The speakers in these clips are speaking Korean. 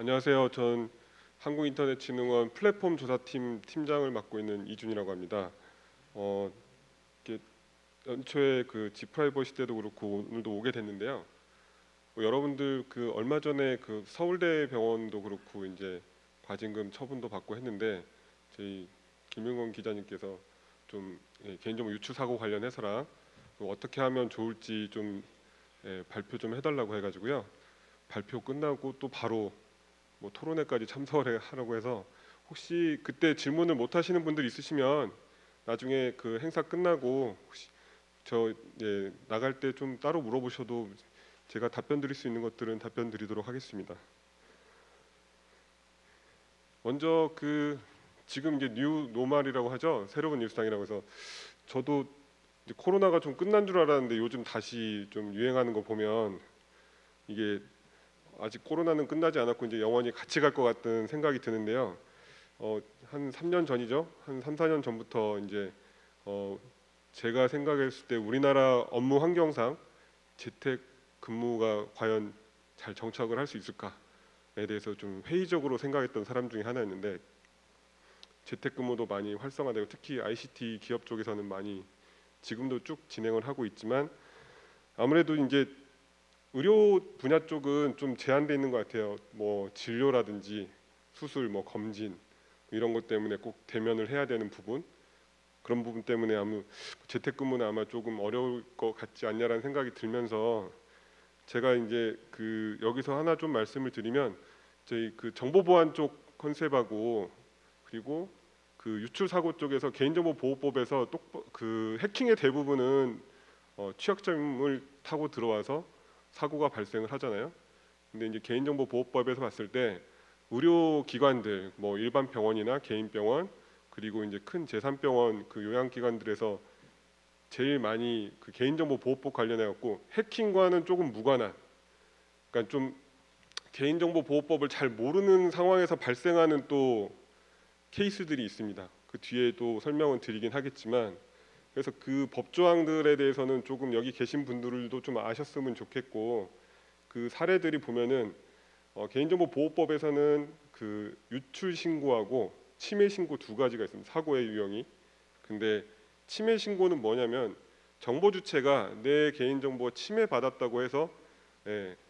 안녕하세요. 전 한국인터넷진흥원 플랫폼 조사팀 팀장을 맡고 있는 이준이라고 합니다. 어, 이렇게 연초에 그 지프라이버시 때도 그렇고 오늘도 오게 됐는데요. 여러분들 그 얼마 전에 그 서울대 병원도 그렇고 이제 과징금 처분도 받고 했는데 저희 김윤건 기자님께서 좀 개인정보 유출 사고 관련해서랑 어떻게 하면 좋을지 좀 발표 좀 해달라고 해가지고요. 발표 끝나고 또 바로 뭐 토론회까지 참석을 하라고 해서 혹시 그때 질문을 못 하시는 분들 있으시면 나중에 그 행사 끝나고 혹시 저 나갈 때 좀 따로 물어보셔도 제가 답변 드릴 수 있는 것들은 답변 드리도록 하겠습니다. 먼저 그 지금 이제 뉴 노멀이라고 하죠. 새로운 일상이라고 해서 저도 이제 코로나가 좀 끝난 줄 알았는데 요즘 다시 좀 유행하는 거 보면 이게 아직 코로나는 끝나지 않았고 이제 영원히 같이 갈 것 같은 생각이 드는데요. 한 3년 전이죠. 한 3, 4년 전부터 이제 제가 생각했을 때 우리나라 업무 환경상 재택 근무가 과연 잘 정착을 할 수 있을까에 대해서 좀 회의적으로 생각했던 사람 중에 하나였는데 재택 근무도 많이 활성화되고 특히 ICT 기업 쪽에서는 많이 지금도 쭉 진행을 하고 있지만 아무래도 이제 의료 분야 쪽은 좀 제한돼 있는 것 같아요. 뭐 진료라든지 수술, 뭐 검진 이런 것 때문에 꼭 대면을 해야 되는 부분 그런 부분 때문에 아무 재택근무는 아마 조금 어려울 것 같지 않냐라는 생각이 들면서 제가 이제 그 여기서 하나 좀 말씀을 드리면 저희 그 정보보안 쪽 컨셉하고 그리고 그 유출 사고 쪽에서 개인정보보호법에서 그 해킹의 대부분은 취약점을 타고 들어와서 사고가 발생을 하잖아요. 근데 이제 개인정보보호법에서 봤을 때 의료기관들, 뭐 일반 병원이나 개인병원 그리고 이제 큰 제3병원 그 요양기관들에서 제일 많이 그 개인정보보호법 관련해 갖고 해킹과는 조금 무관한, 그러니까 좀 개인정보보호법을 잘 모르는 상황에서 발생하는 또 케이스들이 있습니다. 그 뒤에도 설명은 드리긴 하겠지만 그래서 그 법조항들에 대해서는 조금 여기 계신 분들도 좀 아셨으면 좋겠고 그 사례들이 보면은 개인정보보호법에서는 그 유출 신고하고 침해 신고 두 가지가 있습니다. 사고의 유형이. 근데 침해 신고는 뭐냐면 정보 주체가 내 개인정보 침해 받았다고 해서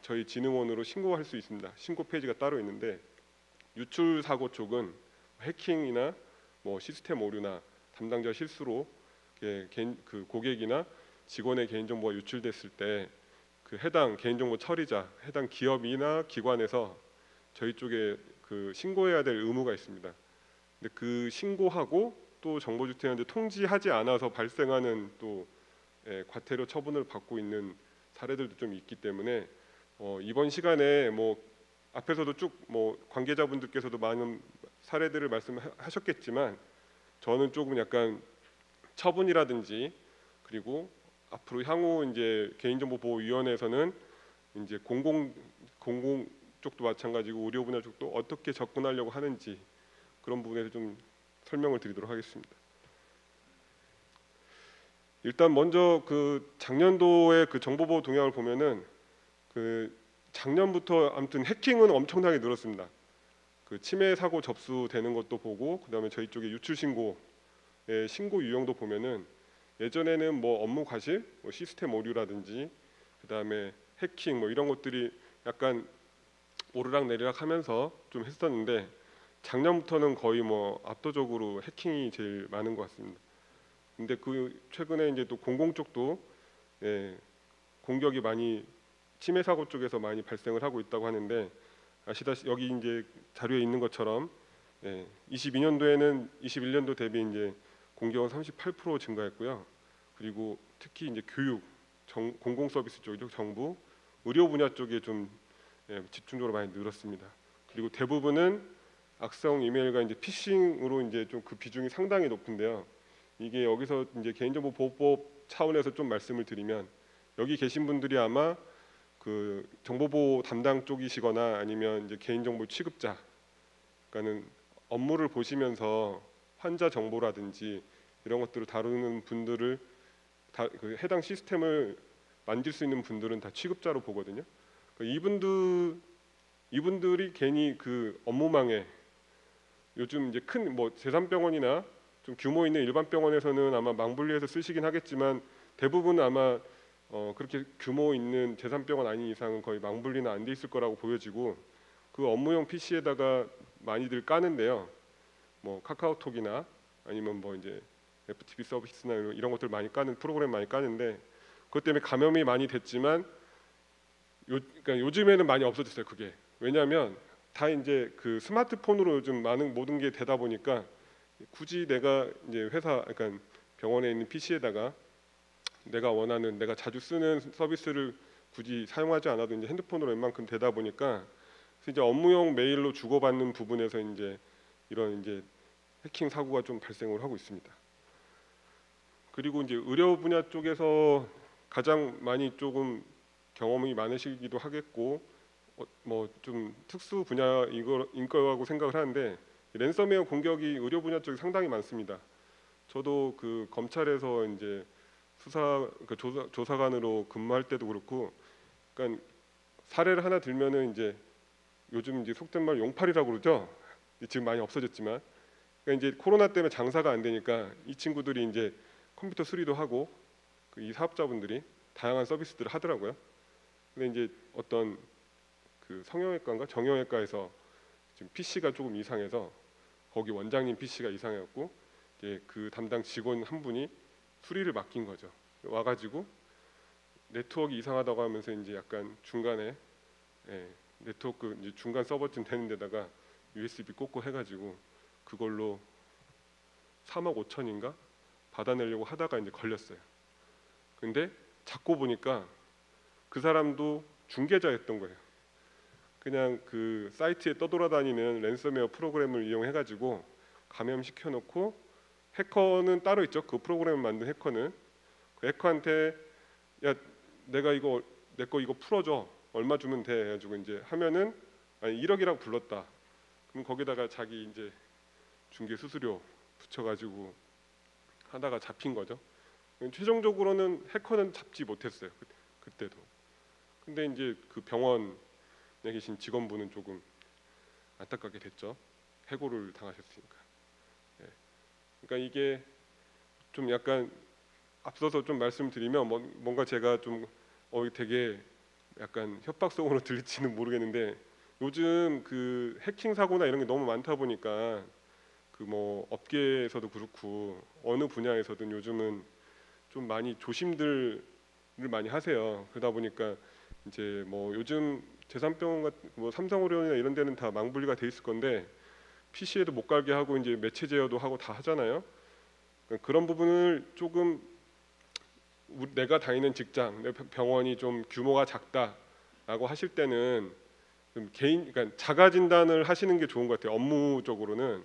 저희 진흥원으로 신고할 수 있습니다. 신고 페이지가 따로 있는데 유출 사고 쪽은 해킹이나 뭐 시스템 오류나 담당자 실수로 그 고객이나 직원의 개인정보가 유출됐을 때 그 해당 개인정보 처리자, 해당 기업이나 기관에서 저희 쪽에 그 신고해야 될 의무가 있습니다. 근데 그 신고하고 또 정보주체한테 통지하지 않아서 발생하는 또 과태료 처분을 받고 있는 사례들도 좀 있기 때문에 이번 시간에 뭐 앞에서도 쭉 뭐 관계자분들께서도 많은 사례들을 말씀하셨겠지만 저는 조금 약간 처분이라든지 그리고 앞으로 향후 이제 개인정보보호위원회에서는 이제 공공 쪽도 마찬가지고 의료 분야 쪽도 어떻게 접근하려고 하는지 그런 부분에서 좀 설명을 드리도록 하겠습니다. 일단 먼저 그 작년도의 그 정보보호 동향을 보면은 그 작년부터 아무튼 해킹은 엄청나게 늘었습니다. 그 침해 사고 접수되는 것도 보고 그다음에 저희 쪽에 유출 신고의 신고 유형도 보면은 예전에는 뭐 업무 과실, 뭐 시스템 오류라든지 그다음에 해킹 뭐 이런 것들이 약간 오르락 내리락 하면서 좀 했었는데 작년부터는 거의 뭐 압도적으로 해킹이 제일 많은 것 같습니다. 근데 그 최근에 이제 또 공공 쪽도 공격이 많이 침해 사고 쪽에서 많이 발생을 하고 있다고 하는데 아시다시피 여기 이제 자료에 있는 것처럼 22년도에는 21년도 대비 이제 공격은 38% 증가했고요. 그리고 특히 이제 교육, 공공 서비스 쪽이죠. 정부, 의료 분야 쪽에 좀 집중적으로 많이 늘었습니다. 그리고 대부분은 악성 이메일과 이제 피싱으로 이제 좀 그 비중이 상당히 높은데요. 이게 여기서 이제 개인정보보호법 차원에서 좀 말씀을 드리면 여기 계신 분들이 아마 그 정보보호 담당 쪽이시거나 아니면 이제 개인정보 취급자, 그러니까는 업무를 보시면서 환자 정보라든지 이런 것들을 다루는 분들을 그 해당 시스템을 만질 수 있는 분들은 다 취급자로 보거든요. 그러니까 이분들 이분들이 괜히 그 업무망에 요즘 이제 큰 뭐 제3병원이나 좀 규모 있는 일반 병원에서는 아마 망분리해서 쓰시긴 하겠지만 대부분 아마 그렇게 규모 있는 제3병원 아닌 이상은 거의 망분리는 안 돼 있을 거라고 보여지고 그 업무용 PC에다가 많이들 까는데요. 뭐 카카오톡이나 아니면 뭐 이제 FTP 서비스나 이런 것들 많이 까는 프로그램 많이 까는데 그것 때문에 감염이 많이 됐지만 그러니까 요즘에는 많이 없어졌어요. 그게 왜냐하면 다 이제 그 스마트폰으로 요즘 많은 모든 게 되다 보니까 굳이 내가 이제 회사 그러니까 병원에 있는 PC에다가 내가 원하는 내가 자주 쓰는 서비스를 굳이 사용하지 않아도 이제 핸드폰으로 웬만큼 되다 보니까 그래서 이제 업무용 메일로 주고받는 부분에서 이제 이런 이제 해킹 사고가 좀 발생을 하고 있습니다. 그리고 이제 의료 분야 쪽에서 가장 많이 조금 경험이 많으시기도 하겠고 뭐 좀 특수 분야인 거라고 생각을 하는데 랜섬웨어 공격이 의료 분야 쪽에 상당히 많습니다. 저도 그 검찰에서 이제 그 조사관으로 근무할 때도 그렇고, 그러니까 사례를 하나 들면은 이제 요즘 이제 속된 말 용팔이라고 그러죠. 지금 많이 없어졌지만, 그러니까 이제 코로나 때문에 장사가 안 되니까 이 친구들이 이제 컴퓨터 수리도 하고 이 사업자분들이 다양한 서비스들을 하더라고요. 근데 이제 어떤 그 성형외과인가 정형외과에서 지금 PC가 조금 이상해서 거기 원장님 PC가 이상해갖고 이제 그 담당 직원 한 분이 수리를 맡긴 거죠. 와가지고 네트워크 이상하다고 하면서 이제 약간 중간에 네트워크 이제 중간 서버쯤 되는 데다가 USB 꽂고 해가지고 그걸로 3억 5천인가 받아내려고 하다가 이제 걸렸어요. 근데 찾고 보니까 그 사람도 중개자였던 거예요. 그냥 그 사이트에 떠돌아다니는 랜섬웨어 프로그램을 이용해가지고 감염시켜놓고 해커는 따로 있죠. 그 프로그램을 만든 해커는 그 해커한테 야 내가 이거 내 거 이거 풀어줘 얼마 주면 돼 해가지고 이제 하면은 아니 1억이라고 불렀다. 그럼 거기다가 자기 이제 중개 수수료 붙여가지고 하다가 잡힌 거죠. 최종적으로는 해커는 잡지 못했어요. 그때도. 근데 이제 그 병원에 계신 직원분은 조금 안타깝게 됐죠. 해고를 당하셨으니까. 예. 그러니까 이게 좀 약간 앞서서 좀 말씀드리면 뭔가 제가 좀 되게 약간 협박성으로 들릴지는 모르겠는데 요즘 그 해킹 사고나 이런 게 너무 많다 보니까 그 뭐 업계에서도 그렇고 어느 분야에서든 요즘은 좀 많이 조심들을 많이 하세요. 그러다 보니까 이제 뭐 요즘 제3병원 같은 뭐 삼성의료원이나 이런 데는 다 망분리가 돼 있을 건데 PC에도 못 갈게 하고 이제 매체 제어도 하고 다 하잖아요. 그러니까 그런 부분을 조금 내가 다니는 직장, 내 병원이 좀 규모가 작다라고 하실 때는 좀 그러니까 자가 진단을 하시는 게 좋은 것 같아요. 업무적으로는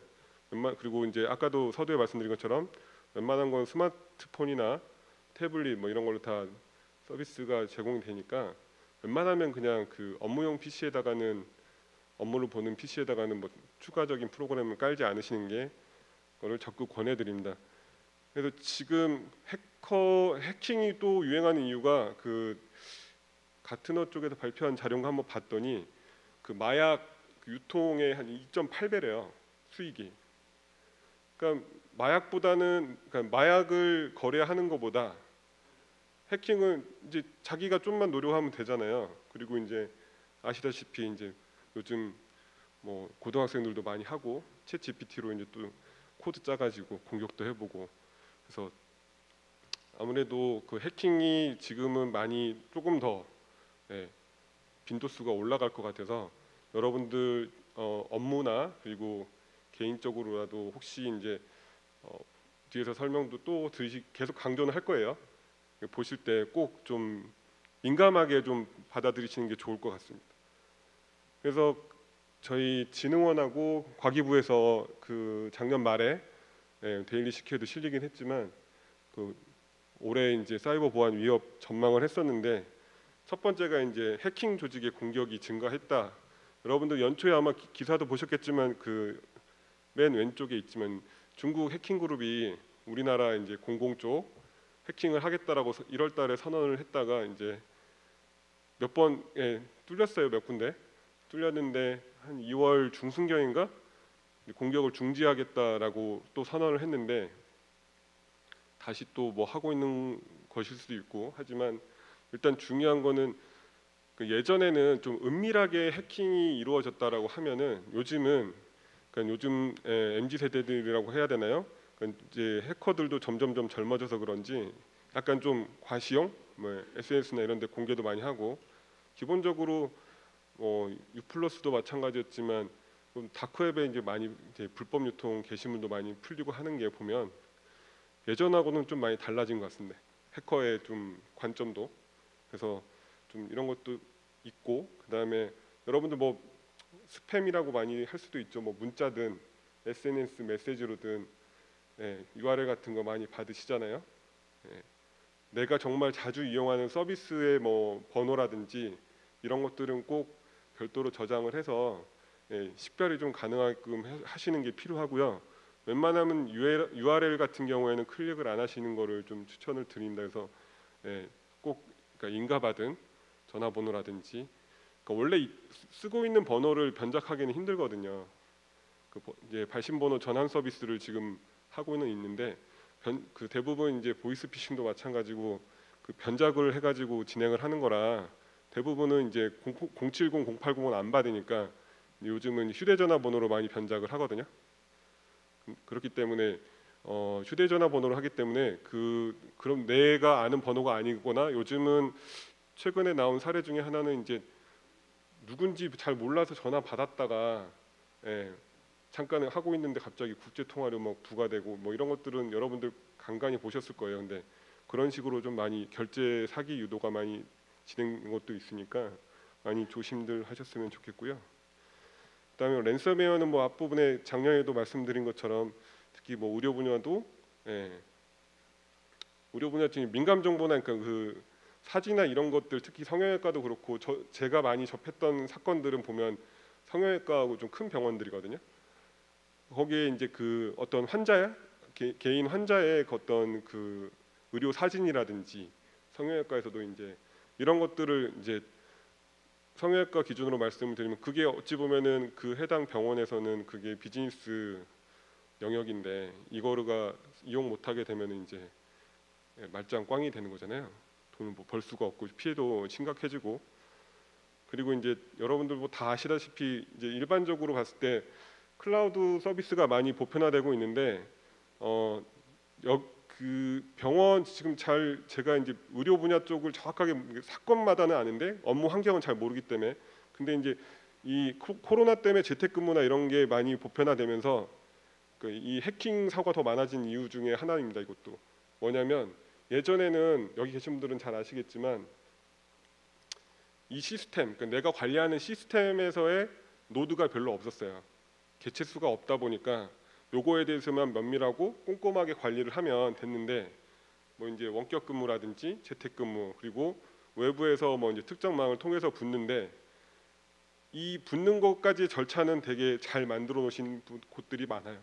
그리고 이제 아까도 서두에 말씀드린 것처럼 웬만한 건 스마트폰이나 태블릿 뭐 이런 걸로 다 서비스가 제공이 되니까 웬만하면 그냥 그 업무용 PC에다가는 업무를 보는 PC에다가는 뭐 추가적인 프로그램을 깔지 않으시는 게 그거를 적극 권해드립니다. 그래서 지금 해킹이 또 유행하는 이유가 그 가트너 쪽에서 발표한 자료를 한번 봤더니 그 마약 유통의 한 2.8배래요 수익이. 그러니까 마약보다는 그러니까 마약을 거래하는 것보다 해킹은 이제 자기가 좀만 노력하면 되잖아요. 그리고 이제 아시다시피 이제 요즘 뭐 고등학생들도 많이 하고 챗 GPT로 이제 또 코드 짜가지고 공격도 해보고 그래서 아무래도 그 해킹이 지금은 많이 조금 더 빈도수가 올라갈 것 같아서 여러분들 업무나 그리고 개인적으로라도 혹시 이제 뒤에서 설명도 또 계속 강조는 할 거예요. 보실 때 꼭 좀 민감하게 좀 받아들이시는 게 좋을 것 같습니다. 그래서 저희 진흥원하고 과기부에서 그 작년 말에 데일리 시큐에도 실리긴 했지만 그 올해 이제 사이버 보안 위협 전망을 했었는데 첫 번째가 이제 해킹 조직의 공격이 증가했다. 여러분들 연초에 아마 기사도 보셨겠지만 그 맨 왼쪽에 있지만 중국 해킹 그룹이 우리나라 이제 공공 쪽 해킹을 하겠다라고 1월달에 선언을 했다가 이제 몇 번 뚫렸어요. 몇 군데 뚫렸는데 한 2월 중순경인가 공격을 중지하겠다라고 또 선언을 했는데 다시 또 뭐 하고 있는 것일 수도 있고 하지만 일단 중요한 거는 그 예전에는 좀 은밀하게 해킹이 이루어졌다라고 하면은 요즘은 그러니까 요즘 MZ 세대들이라고 해야 되나요? 그러니까 이제 해커들도 점점점 젊어져서 그런지 약간 좀 과시용 뭐 SNS나 이런 데 공개도 많이 하고 기본적으로 유플러스도 마찬가지였지만 다크웹에 이제 많이 이제 불법 유통 게시물도 많이 풀리고 하는 게 보면 예전하고는 좀 많이 달라진 것 같습니다. 해커의 좀 관점도 그래서 좀 이런 것도 있고 그다음에 여러분들 뭐 스팸이라고 많이 할 수도 있죠. 뭐 문자든 SNS 메시지로든 URL 같은 거 많이 받으시잖아요. 예, 내가 정말 자주 이용하는 서비스의 뭐 번호라든지 이런 것들은 꼭 별도로 저장을 해서 식별이 좀 가능하게끔 하시는 게 필요하고요. 웬만하면 URL 같은 경우에는 클릭을 안 하시는 거를 좀 추천을 드립니다. 그래서 꼭 그러니까 인가받은 전화번호라든지 그러니까 원래 쓰고 있는 번호를 변작하기는 힘들거든요. 이제 발신번호 전환 서비스를 지금 하고는 있는데 그 대부분 이제 보이스피싱도 마찬가지고 그 변작을 해가지고 진행을 하는 거라 대부분은 이제 070, 080은 안 받으니까 요즘은 휴대전화 번호로 많이 변작을 하거든요. 그렇기 때문에 휴대전화 번호를 하기 때문에 그럼 내가 아는 번호가 아니거나 요즘은 최근에 나온 사례 중에 하나는 이제 누군지 잘 몰라서 전화 받았다가 잠깐 하고 있는데 갑자기 국제 통화료 뭐 부과되고 뭐 이런 것들은 여러분들 간간히 보셨을 거예요. 근데 그런 식으로 좀 많이 결제 사기 유도가 많이 진행된 것도 있으니까 많이 조심들 하셨으면 좋겠고요. 그다음에 랜섬웨어는 뭐 앞부분에 작년에도 말씀드린 것처럼 특히 뭐 의료 분야도 의료 분야 중에 민감 정보나 그러니까 그 사진이나 이런 것들 특히 성형외과도 그렇고 제가 많이 접했던 사건들은 보면 성형외과하고 좀 큰 병원들이거든요. 거기에 이제 그 어떤 환자야 개인 환자의 어떤 그 의료 사진이라든지 성형외과에서도 이제 이런 것들을 이제 성형외과 기준으로 말씀을 드리면 그게 어찌 보면은 그 해당 병원에서는 그게 비즈니스 영역인데 이거가 이용 못하게 되면 이제 말짱 꽝이 되는 거잖아요. 돈을 뭐 벌 수가 없고 피해도 심각해지고 그리고 이제 여러분들 뭐 다 아시다시피 이제 일반적으로 봤을 때 클라우드 서비스가 많이 보편화되고 있는데 그 병원 지금 제가 이제 의료 분야 쪽을 정확하게 사건마다는 아는데 업무 환경은 잘 모르기 때문에 근데 이제 이 코로나 때문에 재택근무나 이런 게 많이 보편화되면서 이 해킹 사고가 더 많아진 이유 중에 하나입니다. 이것도 뭐냐면 예전에는 여기 계신 분들은 잘 아시겠지만 이 시스템 그러니까 내가 관리하는 시스템에서의 노드가 별로 없었어요. 개체 수가 없다 보니까 요거에 대해서만 면밀하고 꼼꼼하게 관리를 하면 됐는데 뭐 이제 원격 근무라든지 재택 근무 그리고 외부에서 뭐 이제 특정망을 통해서 붙는데 이 붙는 것까지 절차는 되게 잘 만들어 놓으신 곳들이 많아요.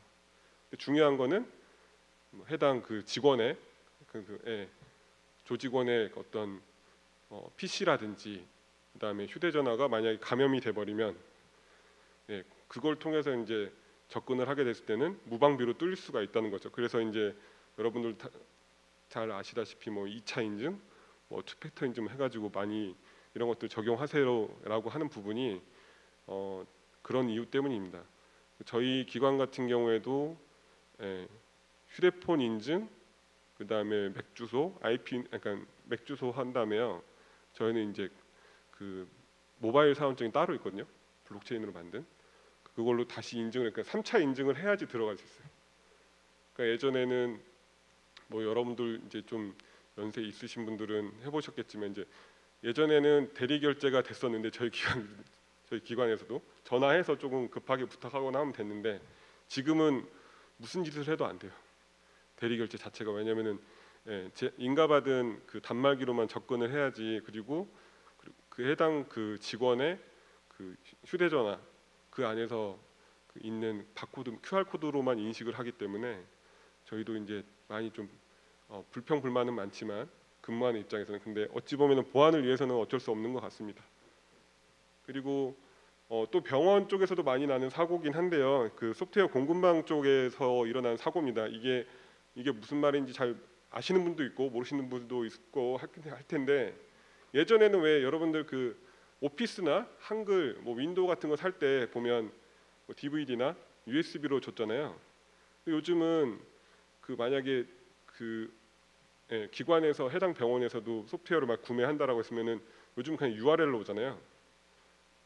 중요한 거는 해당 그 직원의 조직원의 어떤 PC라든지 그다음에 휴대전화가 만약에 감염이 돼버리면 그걸 통해서 이제 접근을 하게 됐을 때는 무방비로 뚫릴 수가 있다는 거죠. 그래서 이제 여러분들 잘 아시다시피 뭐 2차 인증, 뭐 투팩터 인증 해가지고 많이 이런 것들 적용하세요라고 하는 부분이 그런 이유 때문입니다. 저희 기관 같은 경우에도 휴대폰 인증, 그 다음에 맥 주소, IP, 그러니까 맥 주소 한 다음에요. 저희는 이제 그 모바일 사원증이 따로 있거든요. 블록체인으로 만든. 그걸로 다시 인증을 그러니까 3차 인증을 해야지 들어갈 수 있어요. 그러니까 예전에는 뭐 여러분들 이제 좀 연세 있으신 분들은 해보셨겠지만 이제 예전에는 대리 결제가 됐었는데 저희 기관에서도 전화해서 조금 급하게 부탁하거나 하면 됐는데 지금은 무슨 짓을 해도 안 돼요. 대리 결제 자체가 왜냐면은 인가받은 그 단말기로만 접근을 해야지 그리고 그 해당 그 직원의 그 휴대전화 그 안에서 있는 바코드 QR 코드로만 인식을 하기 때문에 저희도 이제 많이 좀 불평불만은 많지만 근무하는 입장에서는 근데 어찌 보면은 보안을 위해서는 어쩔 수 없는 것 같습니다. 그리고 또 병원 쪽에서도 많이 나는 사고긴 한데요. 그 소프트웨어 공급망 쪽에서 일어난 사고입니다. 이게 무슨 말인지 잘 아시는 분도 있고 모르시는 분도 있고 할 텐데, 예전에는 왜 여러분들 그 오피스나 한글, 뭐 윈도우 같은 거 살 때 보면 뭐 DVD나 USB로 줬잖아요. 근데 요즘은 그 만약에 그 기관에서 해당 병원에서도 소프트웨어를 막 구매한다라고 했으면은 요즘 그냥 URL로 오잖아요.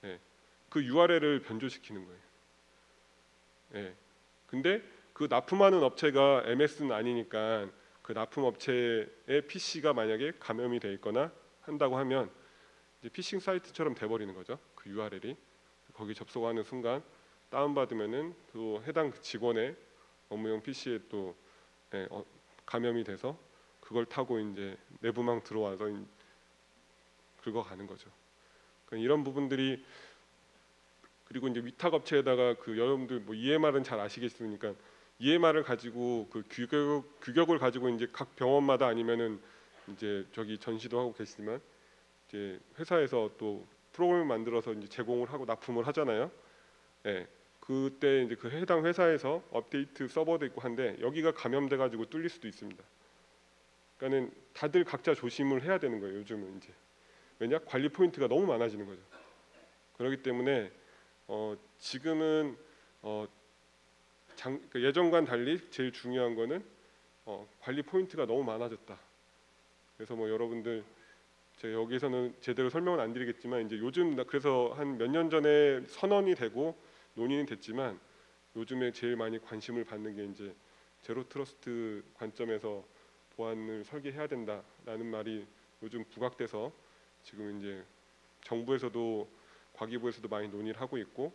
예, 그 URL을 변조시키는 거예요. 예. 근데 그 납품하는 업체가 MS는 아니니까 그 납품 업체의 PC가 만약에 감염이 돼 있거나 한다고 하면 이제 피싱 사이트처럼 돼버리는 거죠. 그 URL이 거기 접속하는 순간 다운받으면은 또 해당 직원의 업무용 PC에 또 감염이 돼서 그걸 타고 이제 내부망 들어와서 긁어가는 거죠. 그러니까 이런 부분들이, 그리고 이제 위탁 업체에다가 그 여러분들 뭐 EMR은 잘 아시겠으니까 EMR을 가지고 그 규격을 가지고 이제 각 병원마다 아니면은 이제 저기 전시도 하고 계시지만 이제 회사에서 또 프로그램을 만들어서 이제 제공을 하고 납품을 하잖아요. 예. 그때 이제 그 해당 회사에서 업데이트 서버도 있고 한데 여기가 감염돼 가지고 뚫릴 수도 있습니다. 그러니까는 다들 각자 조심을 해야 되는 거예요. 요즘은 이제 왜냐, 관리 포인트가 너무 많아지는 거죠. 그렇기 때문에 지금은 예전과는 달리 제일 중요한 거는 관리 포인트가 너무 많아졌다. 그래서 뭐 여러분들 제가 여기서는 제대로 설명은 안 드리겠지만 이제 요즘 그래서 한 몇 년 전에 선언이 되고 논의는 됐지만 요즘에 제일 많이 관심을 받는 게 이제 제로 트러스트 관점에서 보안을 설계해야 된다라는 말이 요즘 부각돼서 지금 이제 정부에서도 과기부에서도 많이 논의를 하고 있고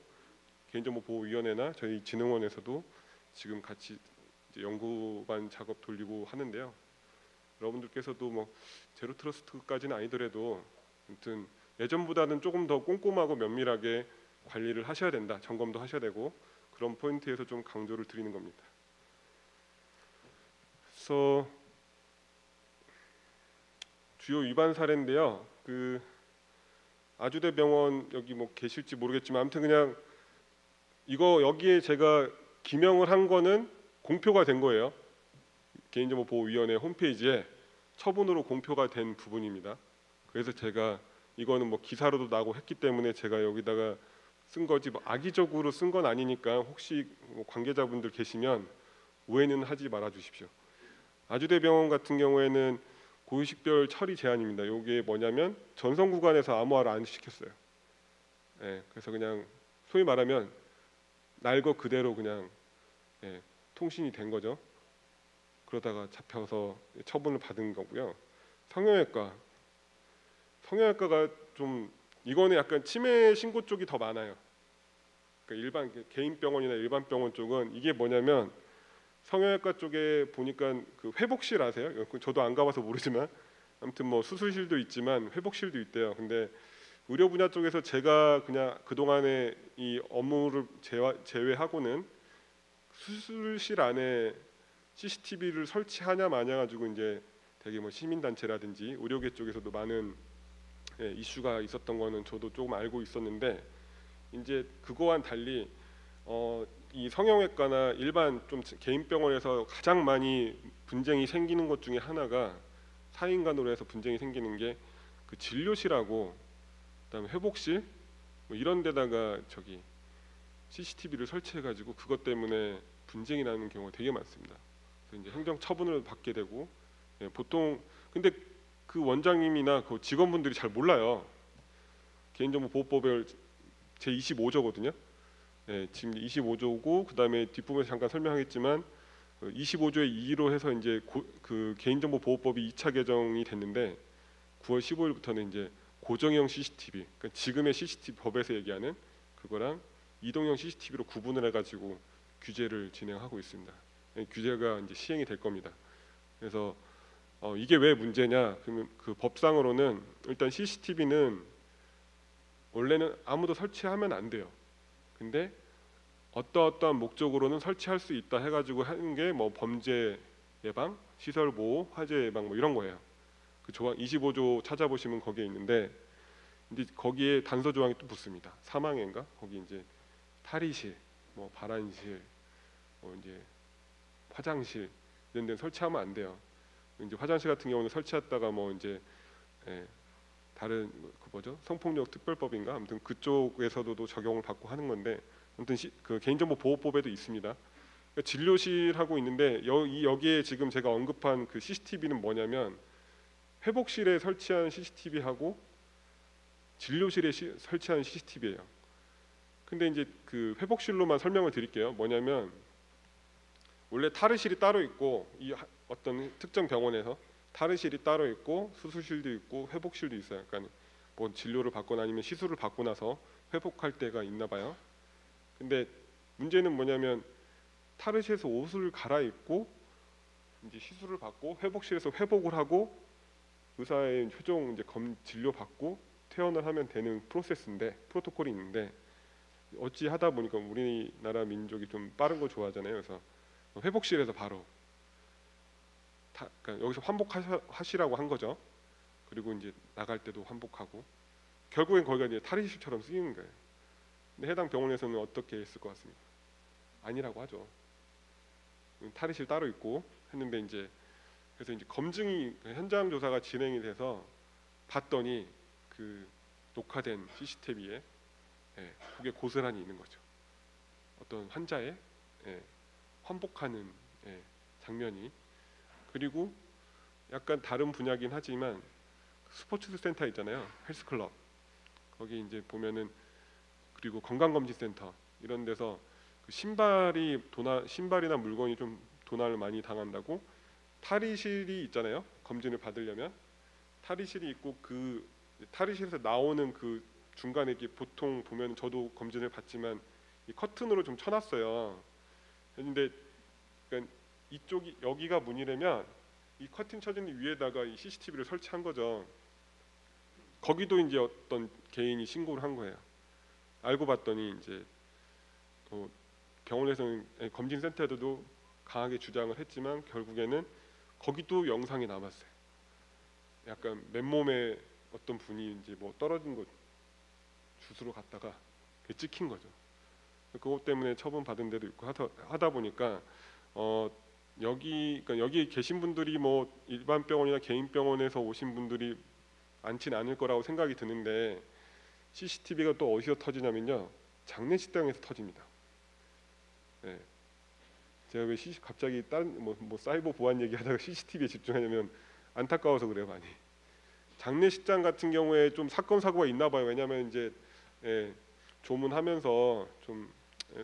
개인정보보호위원회나 저희 진흥원에서도 지금 같이 이제 연구반 작업 돌리고 하는데요. 여러분들께서도 뭐 제로 트러스트까지는 아니더라도 아무튼 예전보다는 조금 더 꼼꼼하고 면밀하게 관리를 하셔야 된다, 점검도 하셔야 되고 그런 포인트에서 좀 강조를 드리는 겁니다. 그래서 주요 위반 사례인데요. 그 아주대병원 여기 뭐 계실지 모르겠지만 아무튼 그냥 이거 여기에 제가 기명을 한 거는 공표가 된 거예요. 개인정보보호위원회 홈페이지에 처분으로 공표가 된 부분입니다. 그래서 제가 이거는 뭐 기사로도 나고 했기 때문에 제가 여기다가 쓴 거지 뭐 악의적으로 쓴 건 아니니까 혹시 뭐 관계자분들 계시면 오해는 하지 말아 주십시오. 아주대병원 같은 경우에는 고유식별 처리 제한입니다. 이게 뭐냐면 전송 구간에서 암호화를 안 시켰어요. 그래서 그냥 소위 말하면 날 거 그대로 그냥 통신이 된 거죠. 그러다가 잡혀서 처분을 받은 거고요. 성형외과가 좀 이거는 약간 치매 신고 쪽이 더 많아요. 그러니까 일반 개인 병원이나 일반 병원 쪽은 이게 뭐냐면 성형외과 쪽에 보니까 그 회복실 아세요? 저도 안 가봐서 모르지만 아무튼 뭐 수술실도 있지만 회복실도 있대요. 근데 의료 분야 쪽에서 제가 그냥 그 동안에 이 업무를 제외하고는 수술실 안에 CCTV를 설치하냐 마냐 가지고 이제 되게 뭐 시민단체라든지 의료계 쪽에서도 많은 이슈가 있었던 거는 저도 조금 알고 있었는데 이제 그거와는 달리 이 성형외과나 일반 좀 개인 병원에서 가장 많이 분쟁이 생기는 것 중에 하나가 사인 간으로 해서 분쟁이 생기는 게 그 진료실하고 그다음에 회복실 뭐 이런 데다가 저기 CCTV를 설치해 가지고 그것 때문에 분쟁이 나는 경우가 되게 많습니다. 그래서 이제 행정 처분을 받게 되고 보통 근데 그 원장님이나 그 직원분들이 잘 몰라요. 개인정보보호법의 제 25조거든요. 지금 25조고 그다음에 뒷부분에서 잠깐 설명하겠지만 25조의 2로 해서 이제 그 개인정보보호법이 2차 개정이 됐는데 9월 15일부터는 이제 고정형 CCTV, 그러니까 지금의 CCTV 법에서 얘기하는 그거랑 이동형 CCTV로 구분을 해가지고 규제를 진행하고 있습니다. 규제가 이제 시행이 될 겁니다. 그래서 이게 왜 문제냐? 그러면 그 법상으로는 일단 CCTV는 원래는 아무도 설치하면 안 돼요. 근데 어떠한 목적으로는 설치할 수 있다 해가지고 하는 게 뭐 범죄 예방, 시설 보호, 화재 예방 뭐 이런 거예요. 그 조항 25조 찾아보시면 거기에 있는데 이제 거기에 단서 조항이 또 붙습니다. 사망인가? 거기 이제 탈의실, 뭐 발안실, 뭐 이제 화장실 이런 데 설치하면 안 돼요. 이제 화장실 같은 경우는 설치했다가 뭐 이제 예, 다른 그 뭐죠? 성폭력 특별법인가? 아무튼 그쪽에서도 적용을 받고 하는 건데 아무튼 그 개인정보 보호법에도 있습니다. 그러니까 진료실하고 있는데 여기에 지금 제가 언급한 그 CCTV는 뭐냐면 회복실에 설치한 CCTV하고 진료실에 설치한 CCTV예요. 근데 이제 그 회복실로만 설명을 드릴게요. 뭐냐면 원래 탈의실이 따로 있고 어떤 특정 병원에서 탈의실이 따로 있고 수술실도 있고 회복실도 있어요. 그러니까 뭐 진료를 받거나 아니면 시술을 받고 나서 회복할 때가 있나 봐요. 근데 문제는 뭐냐면 탈의실에서 옷을 갈아입고 이제 시술을 받고 회복실에서 회복을 하고 의사의 최종 이제 진료 받고 퇴원을 하면 되는 프로토콜이 있는데 어찌 하다 보니까 우리나라 민족이 좀 빠른 거 좋아하잖아요. 그래서 회복실에서 바로 그러니까 여기서 환복하시라고 한 거죠. 그리고 이제 나갈 때도 환복하고 결국엔 거기가 이제 탈의실처럼 쓰이는 거예요. 근데 해당 병원에서는 어떻게 했을 것 같습니까? 아니라고 하죠. 탈의실 따로 있고 했는데 이제 그래서 이제 검증이 현장 조사가 진행이 돼서 봤더니 그 녹화된 CCTV에 그게 고스란히 있는 거죠. 어떤 환자의 환복하는 장면이. 그리고 약간 다른 분야긴 하지만 스포츠 센터 있잖아요. 헬스클럽 거기 이제 보면은 그리고 건강검진센터 이런 데서 그 신발이나 물건이 좀 도난을 많이 당한다고 탈의실이 있잖아요. 검진을 받으려면 탈의실이 있고 그 탈의실에서 나오는 그 중간에 이게 보통 보면 저도 검진을 받지만 이 커튼으로 좀 쳐놨어요. 근데 그러니까 이쪽이 여기가 문이라면 이 커튼 쳐진 위에다가 이 CCTV를 설치한 거죠. 거기도 이제 어떤 개인이 신고를 한 거예요. 알고 봤더니 이제 병원에서는 검진센터에도 강하게 주장을 했지만 결국에는 거기도 영상이 남았어요. 약간 맨몸에 어떤 분이 이제 뭐 떨어진 거 주스로 갔다가 찍힌 거죠. 그것 때문에 처분 받은 데도 있고 하다 보니까 그러니까 여기 계신 분들이 뭐 일반 병원이나 개인 병원에서 오신 분들이 많진 않을 거라고 생각이 드는데 CCTV가 또 어디서 터지냐면요, 장례식장에서 터집니다. 네. 제가 왜 갑자기 다른 뭐 사이버 보안 얘기하다가 CCTV에 집중하냐면 안타까워서 그래요. 많이 장례식장 같은 경우에 좀 사건 사고가 있나 봐요. 왜냐하면 이제 조문하면서 좀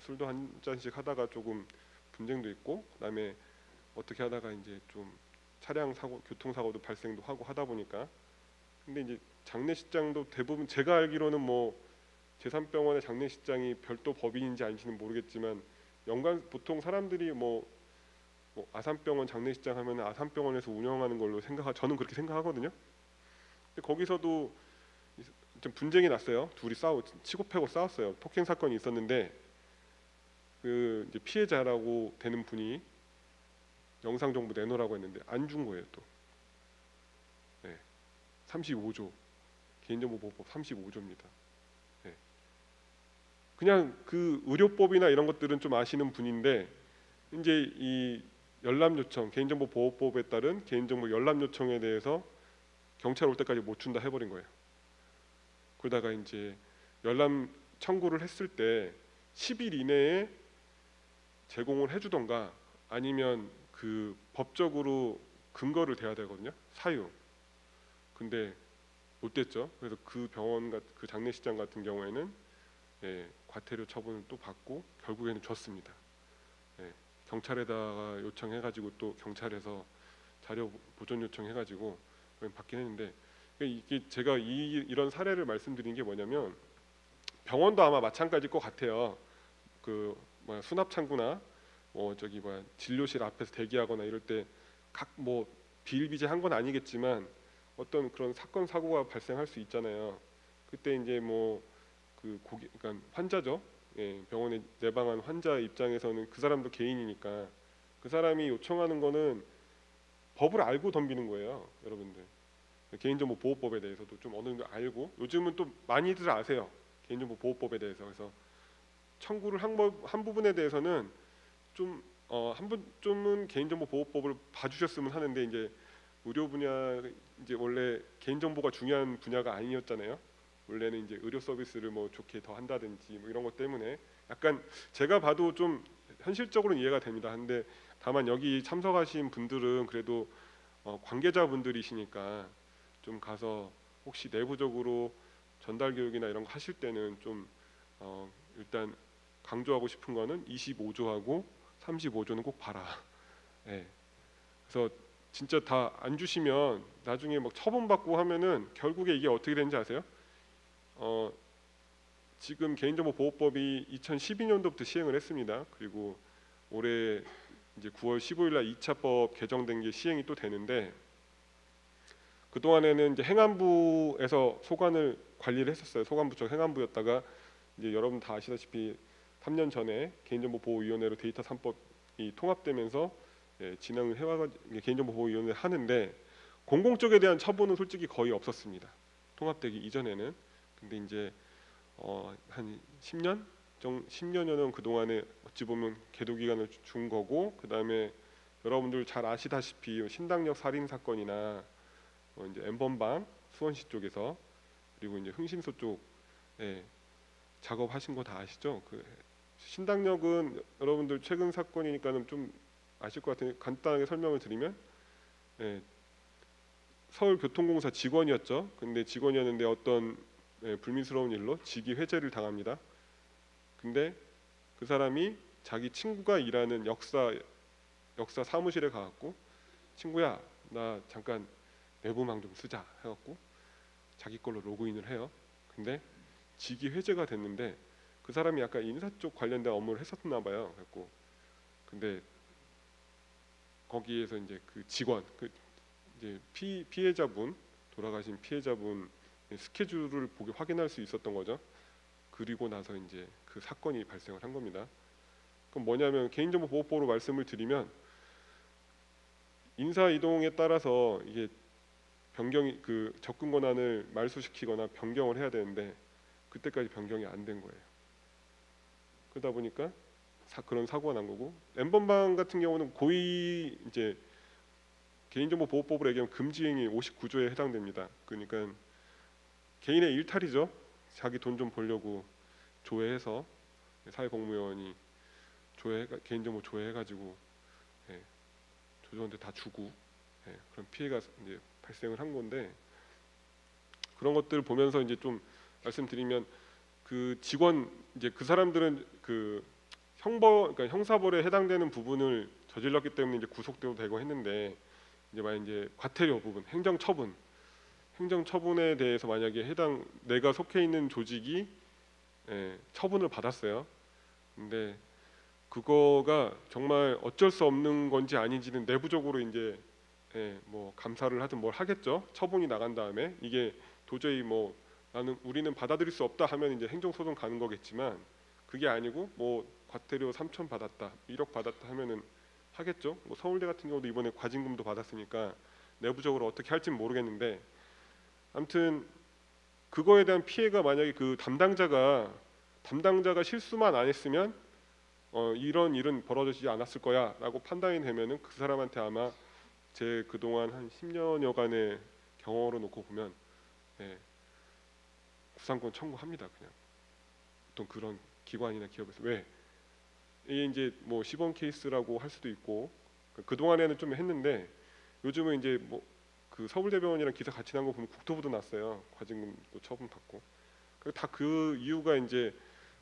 술도 한 잔씩 하다가 조금 분쟁도 있고 그다음에 어떻게 하다가 이제 좀 차량 사고, 교통 사고도 발생도 하고 하다 보니까. 근데 이제 장례식장도 대부분 제가 알기로는 뭐 제3병원의 장례식장이 별도 법인인지 아닌지는 모르겠지만 보통 사람들이 뭐 아산병원 장례식장 하면 아산병원에서 운영하는 걸로 저는 그렇게 생각하거든요. 근데 거기서도 좀 분쟁이 났어요. 둘이 치고 패고 싸웠어요. 폭행 사건이 있었는데 그 이제 피해자라고 되는 분이 영상 정보 내놓으라고 했는데 안 준 거예요. 또 35조 개인정보보호법 35조입니다. 그냥 그 의료법이나 이런 것들은 좀 아시는 분인데 이제 이 열람 요청 개인정보보호법에 따른 개인정보 열람 요청에 대해서 경찰 올 때까지 못 준다 해버린 거예요. 그러다가 이제 열람 청구를 했을 때 10일 이내에 제공을 해주던가 아니면 그 법적으로 근거를 대야 되거든요. 사유. 근데 못 됐죠. 그래서 그 그 장례식장 같은 경우에는 과태료 처분을 또 받고 결국에는 줬습니다. 경찰에다가 요청해가지고 또 경찰에서 자료 보존 요청해가지고 받긴 했는데 이게 제가 이런 사례를 말씀드린 게 뭐냐면 병원도 아마 마찬가지일 것 같아요. 그 수납 창구나 진료실 앞에서 대기하거나 이럴 때 각 비일비재한 건 아니겠지만 어떤 그런 사건 사고가 발생할 수 있잖아요. 그때 이제 그러니까 환자죠. 병원에 내방한 환자 입장에서는 그 사람도 개인이니까 그 사람이 요청하는 거는 법을 알고 덤비는 거예요, 여러분들. 개인정보보호법에 대해서도 좀 어느 정도 알고, 요즘은 또 많이들 아세요. 개인정보보호법에 대해서. 그래서 청구를 한 부분에 대해서는 좀 한 분쯤은 개인정보보호법을 봐주셨으면 하는데, 이제 의료 분야, 이제 원래 개인정보가 중요한 분야가 아니었잖아요. 원래는 이제 의료 서비스를 뭐 좋게 더 한다든지 뭐 이런 것 때문에 약간 제가 봐도 좀 현실적으로는 이해가 됩니다. 근데 다만 여기 참석하신 분들은 그래도 관계자분들이시니까 좀 가서 혹시 내부적으로 전달 교육이나 이런 거 하실 때는 좀 일단 강조하고 싶은 거는 25조하고 35조는 꼭 봐라. 예. 그래서 진짜 다 안 주시면 나중에 막 처분받고 하면은 결국에 이게 어떻게 되는지 아세요? 지금 개인정보보호법이 2012년도부터 시행을 했습니다. 그리고 올해 이제 9월 15일 날 2차법 개정된 게 시행이 또 되는데, 그 동안에는 이제 행안부에서 소관을 관리를 했었어요. 소관부처 행안부였다가 이제 여러분 다 아시다시피 3년 전에 개인정보보호위원회로 데이터 3법이 통합되면서 진행을 해와가 개인정보보호위원회 하는데, 공공 쪽에 대한 처분은 솔직히 거의 없었습니다. 통합되기 이전에는. 근데 이제 한 10년 10년여 년 그동안에 어찌 보면 계도 기간을 준 거고, 그다음에 여러분들 잘 아시다시피 신당역 살인 사건이나 이제 엠번방 수원시 쪽에서, 그리고 이제 흥신소 쪽에 작업하신 거 다 아시죠? 그 신당역은 여러분들 최근 사건이니까는 좀 아실 것 같은데 간단하게 설명을 드리면, 서울교통공사 직원이었죠. 근데 직원이었는데 어떤 불미스러운 일로 직위 해제를 당합니다. 근데 그 사람이 자기 친구가 일하는 역사 사무실에 가갖고, 친구야 나 잠깐 내부망 좀 쓰자 해갖고 자기 걸로 로그인을 해요. 근데 직위 해제가 됐는데 그 사람이 약간 인사 쪽 관련된 업무를 했었나 봐요. 그래갖고 근데 거기에서 이제 그 직원, 그 이제 피해자분, 돌아가신 피해자분 스케줄을 보게 확인할 수 있었던 거죠. 그리고 나서 이제 그 사건이 발생을 한 겁니다. 그럼 뭐냐면, 개인정보보호법으로 말씀을 드리면 인사 이동에 따라서 이게 변경이, 그 접근 권한을 말소시키거나 변경을 해야 되는데 그때까지 변경이 안 된 거예요. 그러다 보니까 그런 사고가 난 거고, 엠번방 같은 경우는 고의 이제 개인정보보호법으로 얘기하면 금지행위 59조에 해당됩니다. 그러니까 개인의 일탈이죠. 자기 돈 좀 벌려고 조회해서 사회공무원이 개인정보 조회해가지고 조조한테 다 주고 그런 피해가 이제 발생을 한 건데, 그런 것들을 보면서 이제 좀 말씀드리면, 그 직원, 이제 그 사람들은 그 그러니까 형사벌에 해당되는 부분을 저질렀기 때문에 이제 구속되고 되고 했는데, 이제 만약 이제 과태료 부분, 행정처분에 대해서 만약에 내가 속해 있는 조직이 처분을 받았어요. 근데 그거가 정말 어쩔 수 없는 건지 아닌지는 내부적으로 이제 뭐 감사를 하든 뭘 하겠죠. 처분이 나간 다음에 이게 도저히 뭐 우리는 받아들일 수 없다 하면 이제 행정소송 가는 거겠지만, 그게 아니고 뭐 과태료 3천 받았다, 1억 받았다 하면은 하겠죠. 뭐 서울대 같은 경우도 이번에 과징금도 받았으니까 내부적으로 어떻게 할지는 모르겠는데, 아무튼 그거에 대한 피해가 만약에 그 담당자가 실수만 안 했으면 이런 일은 벌어지지 않았을 거야라고 판단이 되면은 그 사람한테 아마 제 그동안 한 10년여간의 경험으로 놓고 보면 구상권 청구합니다. 그냥 어떤 그런 기관이나 기업에서. 왜? 이게 이제 뭐 시범 케이스라고 할 수도 있고, 그 동안에는 좀 했는데 요즘은 이제 뭐 그 서울대병원이랑 기사 같이 난 거 보면 국토부도 났어요. 과징금도 처분받고. 다 그 이유가 이제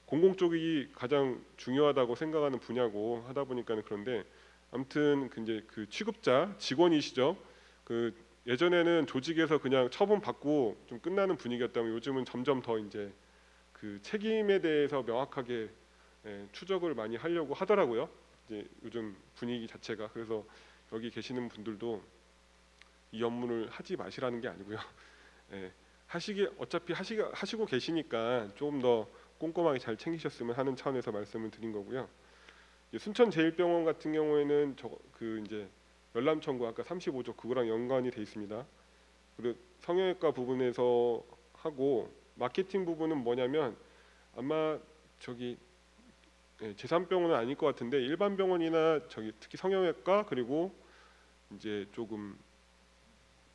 공공 쪽이 가장 중요하다고 생각하는 분야고 하다 보니까는. 그런데 아무튼 이제 그 취급자 직원이시죠. 그 예전에는 조직에서 그냥 처분 받고 좀 끝나는 분위기였다면, 요즘은 점점 더 이제 그 책임에 대해서 명확하게 추적을 많이 하려고 하더라고요. 이제 요즘 분위기 자체가. 그래서 여기 계시는 분들도 이 업무를 하지 마시라는 게 아니고요. 어차피 하시고 계시니까 조금 더 꼼꼼하게 잘 챙기셨으면 하는 차원에서 말씀을 드린 거고요. 순천제일병원 같은 경우에는 그 이제 열람청구 아까 35조 그거랑 연관이 돼 있습니다. 그리고 성형외과 부분에서 하고, 마케팅 부분은 뭐냐면 아마 저기 제3병원은 아닐 것 같은데 일반 병원이나 저기 특히 성형외과 그리고 이제 조금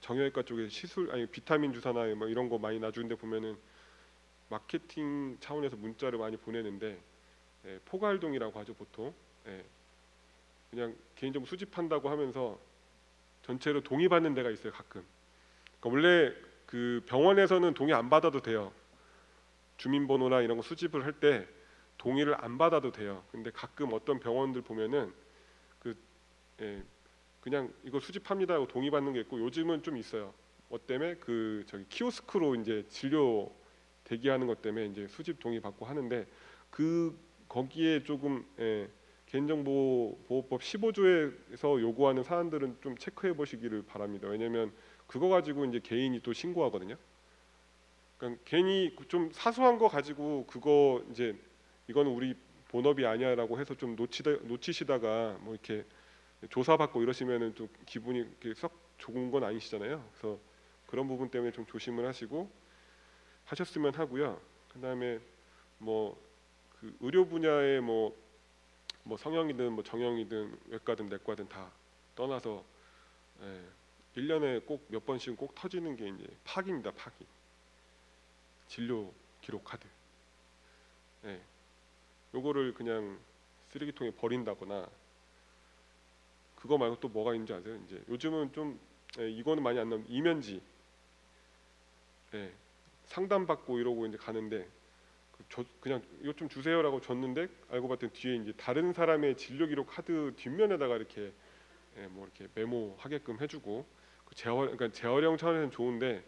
정형외과 쪽에 시술 아니 비타민 주사나 뭐 이런 거 많이 놔주는데 보면은 마케팅 차원에서 문자를 많이 보내는데 포괄동이라고 하죠 보통. 예, 그냥 개인정보 수집한다고 하면서 전체로 동의받는 데가 있어요 가끔. 그러니까 원래 그 병원에서는 동의 안 받아도 돼요. 주민번호나 이런 거 수집을 할 때 동의를 안 받아도 돼요. 근데 가끔 어떤 병원들 보면은 그 그냥 이거 수집합니다 하고 동의 받는 게 있고, 요즘은 좀 있어요. 뭐 때문에 그 저기 키오스크로 이제 진료 대기하는 것 때문에 이제 수집 동의 받고 하는데, 그 거기에 조금 개인정보보호법 15조에서 요구하는 사안들은 좀 체크해 보시기를 바랍니다. 왜냐하면 그거 가지고 이제 개인이 또 신고하거든요. 그러니까 괜히 좀 사소한 거 가지고 그거 이제 이거는 우리 본업이 아니야라고 해서 좀 놓치시다가 뭐 이렇게 조사받고 이러시면은 좀 기분이 이렇게 썩 좋은 건 아니시잖아요. 그래서 그런 부분 때문에 좀 조심을 하시고 하셨으면 하고요. 그다음에 뭐 그 의료 분야에 뭐 성형이든 뭐 정형이든 외과든 내과든 다 떠나서 1년에 꼭 몇 번씩은 꼭 터지는 게 이제 파기입니다. 파기. 진료 기록 카드. 요거를 그냥 쓰레기통에 버린다거나, 그거 말고 또 뭐가 있는지 아세요? 이제 요즘은 좀 이거는 많이 안 나오는 이면지. 상담받고 이러고 이제 가는데 그냥 이거 좀 주세요라고 줬는데 알고 봤더니 뒤에 이제 다른 사람의 진료 기록 카드 뒷면에다가 이렇게 뭐 이렇게 메모하게끔 해주고, 그러니까 재활용 차원에서는 좋은데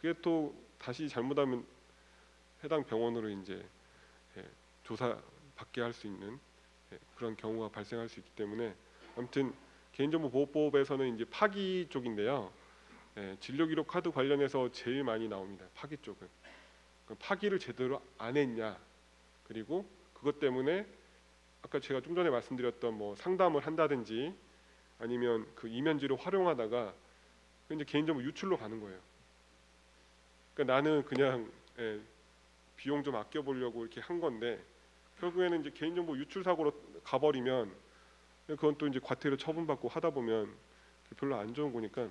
그게 또 다시 잘못하면 해당 병원으로 이제 조사 받게 할 수 있는 그런 경우가 발생할 수 있기 때문에, 아무튼 개인정보보호법에서는 이제 파기 쪽인데요. 진료 기록 카드 관련해서 제일 많이 나옵니다. 파기 쪽은. 파기를 제대로 안 했냐, 그리고 그것 때문에 아까 제가 좀 전에 말씀드렸던 뭐 상담을 한다든지 아니면 그 이면지를 활용하다가 이제 개인정보 유출로 가는 거예요. 그러니까 나는 그냥 비용 좀 아껴보려고 이렇게 한 건데 결국에는 이제 개인정보 유출 사고로 가버리면 그건 또 이제 과태료 처분받고 하다 보면 별로 안 좋은 거니까,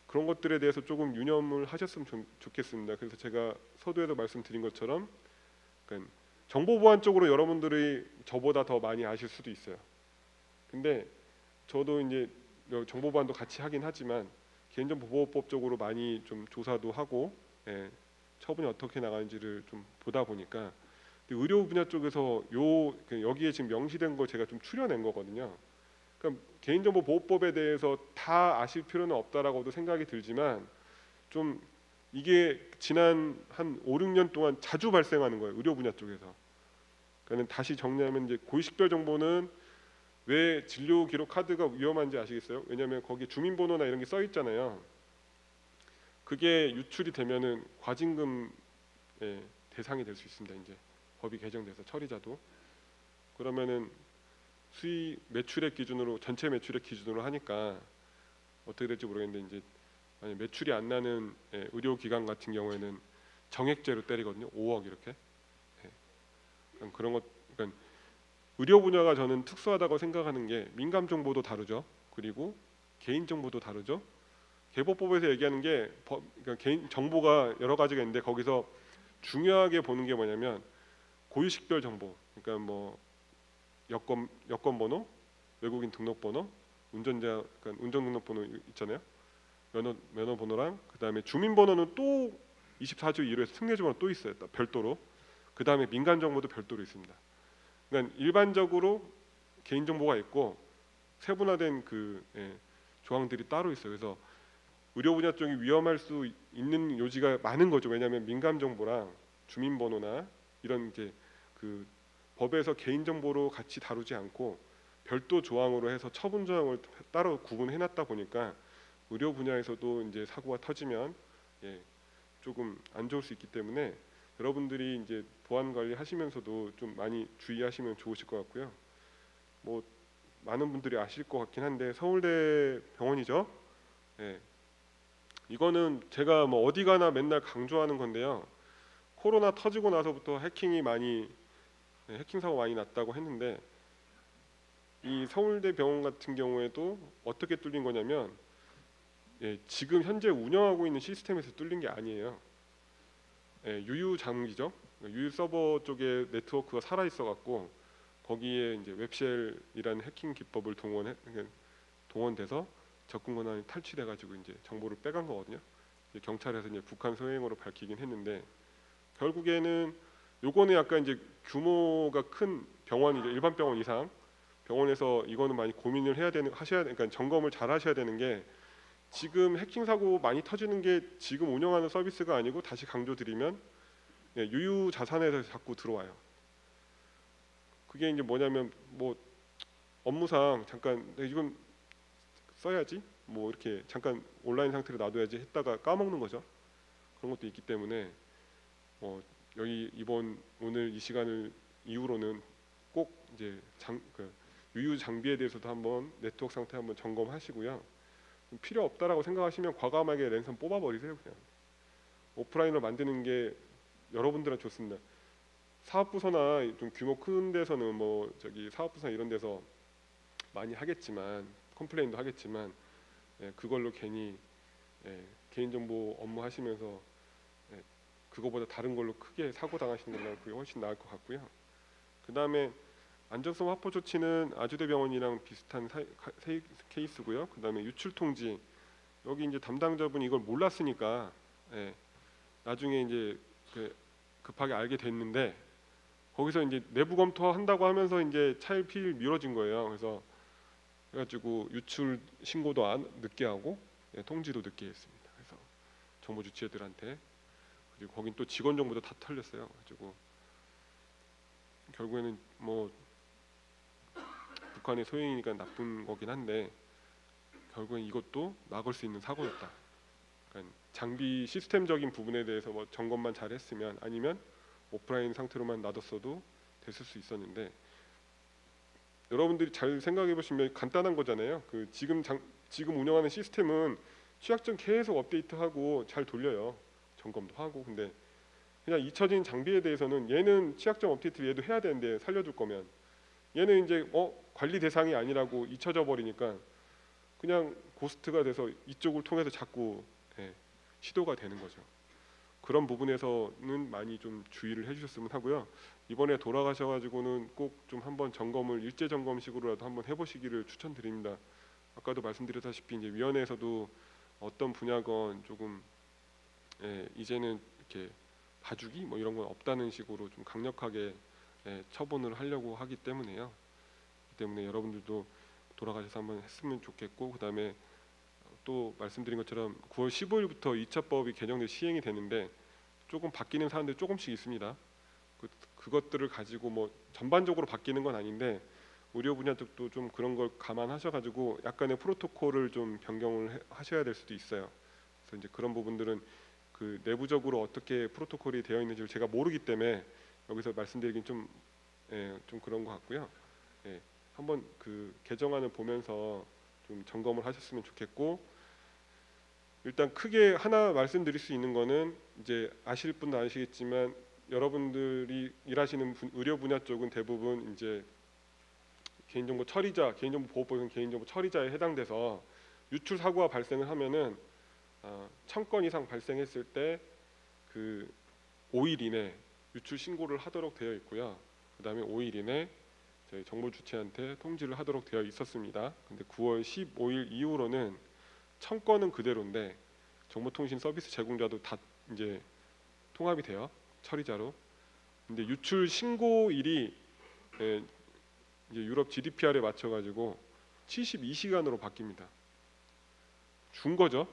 그런 것들에 대해서 조금 유념을 하셨으면 좋겠습니다. 그래서 제가 서두에도 말씀드린 것처럼 그러니까 정보 보안 쪽으로 여러분들이 저보다 더 많이 아실 수도 있어요. 근데 저도 이제 정보 보안도 같이 하긴 하지만 개인정보보호법 쪽으로 많이 좀 조사도 하고 처분이 어떻게 나가는지를 좀 보다 보니까, 의료 분야 쪽에서 여기에 지금 명시된 거 제가 좀 추려낸 거거든요. 그러니까 개인정보보호법에 대해서 다 아실 필요는 없다라고도 생각이 들지만, 좀 이게 지난 한 5, 6년 동안 자주 발생하는 거예요. 의료 분야 쪽에서. 그러니까 다시 정리하면 이제 고위식별 정보는 왜 진료 기록 카드가 위험한지 아시겠어요? 왜냐하면 거기 주민번호나 이런 게 써 있잖아요. 그게 유출이 되면은 과징금의 대상이 될 수 있습니다. 이제 법이 개정돼서 처리자도. 그러면은 수익 매출액 기준으로, 전체 매출액 기준으로 하니까 어떻게 될지 모르겠는데, 이제 만약 매출이 안 나는 의료기관 같은 경우에는 정액죄로 때리거든요. 5억 이렇게. 그런 것. 그러니까 의료 분야가 저는 특수하다고 생각하는 게 민감 정보도 다르죠. 그리고 개인 정보도 다르죠. 개보법에서 얘기하는 게 그러니까 개인 정보가 여러 가지가 있는데 거기서 중요하게 보는 게 뭐냐면 고유식별 정보. 그러니까 뭐 여권 번호, 외국인 등록번호, 운전자 그러니까 운전등록번호 있잖아요. 면허 번호랑 그다음에 주민번호는 또 24조 1호에서 특례적으로 또 있어요. 별도로. 그다음에 민간 정보도 별도로 있습니다. 그러니까 일반적으로 개인 정보가 있고 세분화된 그 조항들이 따로 있어요. 그래서 의료 분야 쪽이 위험할 수 있는 요지가 많은 거죠. 왜냐하면 민감 정보랑 주민번호나 이런 이제 그 법에서 개인 정보로 같이 다루지 않고 별도 조항으로 해서 처분 조항을 따로 구분해놨다 보니까 의료 분야에서도 이제 사고가 터지면 조금 안 좋을 수 있기 때문에 여러분들이 이제 보안 관리 하시면서도 좀 많이 주의하시면 좋으실 것 같고요. 뭐 많은 분들이 아실 것 같긴 한데 서울대 병원이죠. 이거는 제가 뭐 어디 가나 맨날 강조하는 건데요. 코로나 터지고 나서부터 해킹 사고 많이 났다고 했는데 이 서울대 병원 같은 경우에도 어떻게 뚫린 거냐면 지금 현재 운영하고 있는 시스템에서 뚫린 게 아니에요. 유유 장기죠. 유유 서버 쪽에 네트워크가 살아 있어 갖고 거기에 이제 웹쉘이라는 해킹 기법을 동원돼서 접근 권한이 탈취돼 가지고 이제 정보를 빼간 거거든요. 경찰에서 이제 북한 소행으로 밝히긴 했는데 결국에는 요거는 약간 이제 규모가 큰 병원이죠. 일반 병원 이상 병원에서 이거는 많이 고민을 그러니까 점검을 잘 하셔야 되는 게 지금 해킹 사고 많이 터지는 게 지금 운영하는 서비스가 아니고 다시 강조드리면 유유 자산에서 자꾸 들어와요. 그게 이제 뭐냐면 뭐 업무상 잠깐 이건 써야지 뭐 이렇게 잠깐 온라인 상태로 놔둬야지 했다가 까먹는 거죠. 그런 것도 있기 때문에 여기 오늘 이 시간을 이후로는 꼭 이제 유유 장비에 대해서도 한번 네트워크 상태 한번 점검하시고요. 필요 없다라고 생각하시면 과감하게 랜선 뽑아버리세요. 그냥 오프라인으로 만드는 게 여러분들은 좋습니다. 사업부서나 좀 규모 큰 데서는 뭐 저기 사업부서 이런 데서 많이 하겠지만 컴플레인도 하겠지만 그걸로 괜히 개인정보 업무 하시면서 그거보다 다른 걸로 크게 사고 당하시는 거면 그게 훨씬 나을 것 같고요. 그 다음에 안전성 확보 조치는 아주대병원이랑 비슷한 케이스고요. 그 다음에 유출 통지 여기 이제 담당자분이 이걸 몰랐으니까 나중에 이제 급하게 알게 됐는데 거기서 이제 내부 검토한다고 하면서 이제 차일피일 미뤄진 거예요. 그래서 그래가지고 유출 신고도 늦게 하고 통지도 늦게 했습니다. 그래서 정보 주체들한테 그리고 거긴 또 직원 정보도 다 털렸어요. 가지고 결국에는 뭐 북한의 소행이니까 나쁜 거긴 한데 결국엔 이것도 막을 수 있는 사고였다. 그러니까 장비 시스템적인 부분에 대해서 뭐 점검만 잘 했으면 아니면 오프라인 상태로만 놔뒀어도 됐을 수 있었는데 여러분들이 잘 생각해 보시면 간단한 거잖아요. 지금 운영하는 시스템은 취약점 계속 업데이트하고 잘 돌려요. 점검도 하고. 근데 그냥 잊혀진 장비에 대해서는 얘는 취약점 업데이트를 얘도 해야 되는데 살려줄 거면 얘는 이제 관리 대상이 아니라고 잊혀져 버리니까 그냥 고스트가 돼서 이쪽을 통해서 자꾸 시도가 되는 거죠. 그런 부분에서는 많이 좀 주의를 해주셨으면 하고요. 이번에 돌아가셔가지고는 꼭 좀 한번 점검을 일제 점검식으로라도 한번 해보시기를 추천드립니다. 아까도 말씀드렸다시피 이제 위원회에서도 어떤 분야건 조금 이제는 이렇게 봐주기 뭐 이런 건 없다는 식으로 좀 강력하게 처분을 하려고 하기 때문에요. 그렇기 때문에 여러분들도 돌아가셔서 한번 했으면 좋겠고 그 다음에 또 말씀드린 것처럼 9월 15일부터 2차 법이 개정돼 시행이 되는데 조금 바뀌는 사안들이 조금씩 있습니다. 그것들을 가지고 뭐 전반적으로 바뀌는 건 아닌데 의료 분야 쪽도 좀 그런 걸 감안하셔가지고 약간의 프로토콜을 좀 변경을 하셔야 될 수도 있어요. 그래서 이제 그런 부분들은 그 내부적으로 어떻게 프로토콜이 되어 있는지를 제가 모르기 때문에 여기서 말씀드리긴 좀 그런 것 같고요. 한번 그 개정안을 보면서 좀 점검을 하셨으면 좋겠고 일단 크게 하나 말씀드릴 수 있는 거는 이제 아실 분도 아시겠지만 여러분들이 일하시는 의료 분야 쪽은 대부분 이제 개인정보 보호법에서는 개인정보 처리자에 해당돼서 유출 사고가 발생을 하면은 1000건 이상 발생했을 때 그 5일 이내 유출 신고를 하도록 되어 있고요. 그다음에 5일 이내 저희 정보 주체한테 통지를 하도록 되어 있었습니다. 근데 9월 15일 이후로는 1000건은 그대로인데 정보통신 서비스 제공자도 다 이제 통합이 돼요. 처리자로. 근데 유출 신고일이 이제 유럽 GDPR에 맞춰 가지고 72시간으로 바뀝니다. 준 거죠.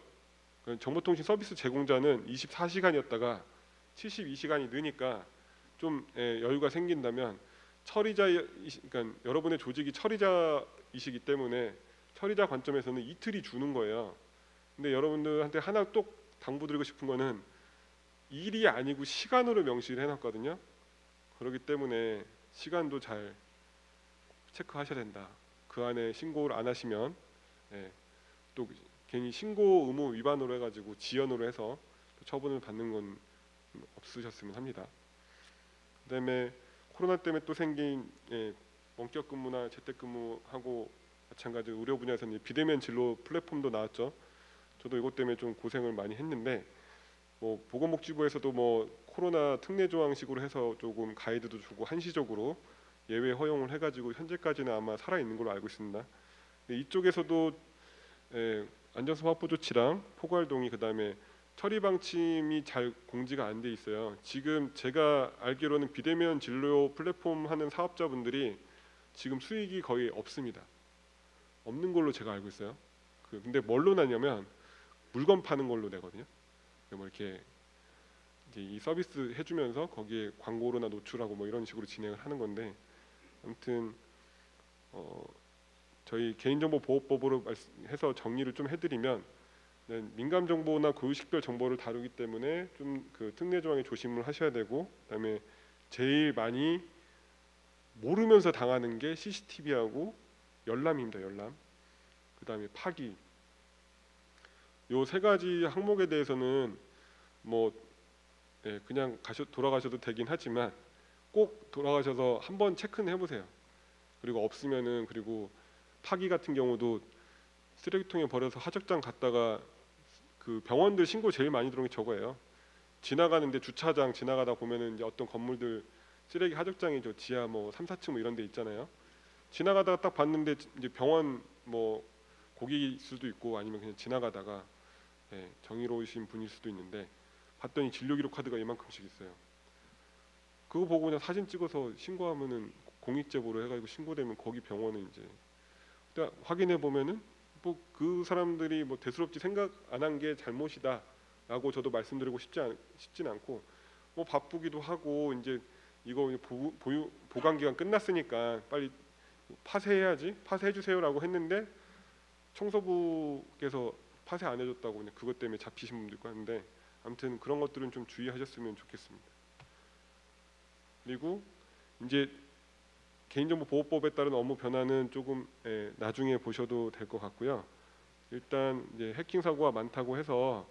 정보통신 서비스 제공자는 24시간이었다가 72시간이 느니까 좀 여유가 생긴다면 그러니까 여러분의 조직이 처리자이시기 때문에 처리자 관점에서는 이틀이 주는 거예요. 근데 여러분들한테 하나 또 당부드리고 싶은 거는 일이 아니고 시간으로 명시를 해놨거든요. 그렇기 때문에 시간도 잘 체크하셔야 된다. 그 안에 신고를 안 하시면 또 괜히 신고 의무 위반으로 해가지고 지연으로 해서 처분을 받는 건 없으셨으면 합니다. 그다음에 코로나 때문에 또 생긴 원격 근무나 재택근무하고 마찬가지로 의료 분야에서는 비대면 진료 플랫폼도 나왔죠. 저도 이것 때문에 좀 고생을 많이 했는데 뭐 보건복지부에서도 뭐 코로나 특례 조항식으로 해서 조금 가이드도 주고 한시적으로 예외 허용을 해가지고 현재까지는 아마 살아 있는 걸로 알고 있습니다. 이쪽에서도 안전성 확보 조치랑 포괄동의 그다음에 처리 방침이 잘 공지가 안 돼 있어요. 지금 제가 알기로는 비대면 진료 플랫폼 하는 사업자분들이 지금 수익이 거의 없습니다. 없는 걸로 제가 알고 있어요. 근데 뭘로 나냐면 물건 파는 걸로 내거든요. 뭐 이렇게 이제 이 서비스 해주면서 거기에 광고로나 노출하고 뭐 이런 식으로 진행을 하는 건데, 아무튼 저희 개인정보보호법으로 해서 정리를 좀 해드리면, 민감 정보나 고유식별 정보를 다루기 때문에 좀 그 특례 조항에 조심을 하셔야 되고, 그다음에 제일 많이 모르면서 당하는 게 CCTV하고 열람입니다. 열람. 그다음에 파기. 요 세 가지 항목에 대해서는 뭐 그냥 돌아가셔도 되긴 하지만 꼭 돌아가셔서 한번 체크는 해보세요. 그리고 없으면은, 그리고 파기 같은 경우도 쓰레기통에 버려서 하적장 갔다가 그 병원들 신고 제일 많이 들어오는 게 저거예요. 지나가는데 주차장 지나가다 보면은 이제 어떤 건물들 쓰레기 하적장이 저 지하 뭐 3, 4층 뭐 이런 데 있잖아요. 지나가다가 딱 봤는데 이제 병원 뭐 거기일 수도 있고 아니면 그냥 지나가다가 정의로우신 분일 수도 있는데 봤더니 진료기록 카드가 이만큼씩 있어요. 그거 보고 그냥 사진 찍어서 신고하면은 공익제보로 해가지고 신고되면 거기 병원은 이제 확인해 보면은 뭐 그 사람들이 뭐 대수롭지 생각 안 한 게 잘못이다라고 저도 말씀드리고 싶진 않고, 뭐 바쁘기도 하고 이제 이거 보관 기간 끝났으니까 빨리 파쇄해야지, 파쇄해 주세요라고 했는데 청소부께서 파쇄 안 해줬다고 그냥 그것 때문에 잡히신 분도 있고 하는데, 아무튼 그런 것들은 좀 주의하셨으면 좋겠습니다. 그리고 이제 개인정보보호법에 따른 업무 변화는 조금 나중에 보셔도 될 것 같고요. 일단 이제 해킹 사고가 많다고 해서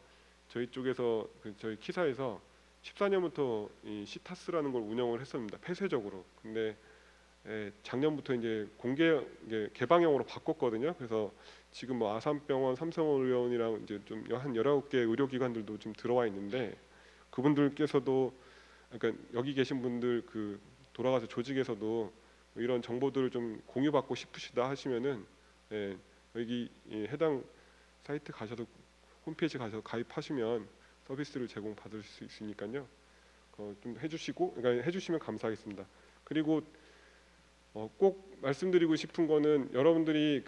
저희 쪽에서 저희 키사에서 14년부터 이 시타스라는 걸 운영을 했습니다. 폐쇄적으로. 근데 작년부터 이제 개방형으로 바꿨거든요. 그래서 지금 뭐 아산병원, 삼성의료원이랑 이제 좀 한 19개 의료기관들도 좀 들어와 있는데, 그분들께서도 그러니까 여기 계신 분들 그 돌아가서 조직에서도 이런 정보들을 좀 공유받고 싶으시다 하시면은 여기 해당 사이트 가셔서 홈페이지 가셔서 가입하시면 서비스를 제공받을 수 있으니까요. 좀 해주시고, 그러니까 해주시면 감사하겠습니다. 그리고 꼭 말씀드리고 싶은 거는, 여러분들이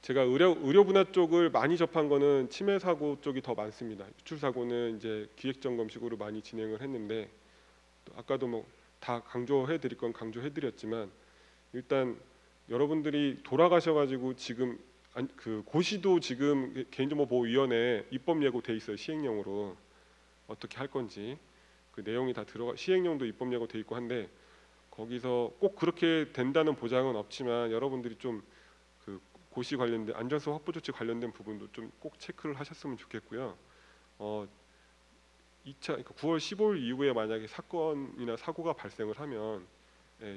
제가 의료 분야 쪽을 많이 접한 거는 치매 사고 쪽이 더 많습니다. 유출 사고는 이제 기획 점검식으로 많이 진행을 했는데, 아까도 뭐 다 강조해 드릴 건 강조해 드렸지만, 일단 여러분들이 돌아가셔가지고 지금 고시도 지금 개인정보보호위원회 입법 예고돼 있어요. 시행령으로 어떻게 할 건지 그 내용이 다 시행령도 입법 예고돼 있고 한데, 거기서 꼭 그렇게 된다는 보장은 없지만 여러분들이 좀 그 고시 관련된 안전성 확보 조치 관련된 부분도 좀 꼭 체크를 하셨으면 좋겠고요. 2차 그러니까 9월 15일 이후에 만약에 사건이나 사고가 발생을 하면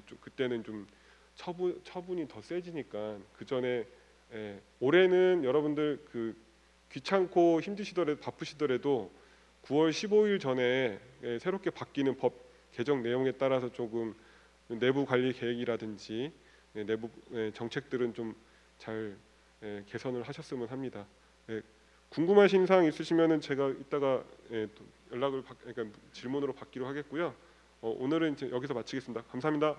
좀 그때는 좀 처분이 더 세지니까, 그 전에 올해는 여러분들 귀찮고 힘드시더라도 바쁘시더라도 9월 15일 전에 새롭게 바뀌는 법 개정 내용에 따라서 조금 내부 관리 계획이라든지 내부 정책들은 좀 잘 개선을 하셨으면 합니다. 궁금하신 사항 있으시면은 제가 이따가 또 그러니까 질문으로 받기로 하겠고요. 오늘은 이제 여기서 마치겠습니다. 감사합니다.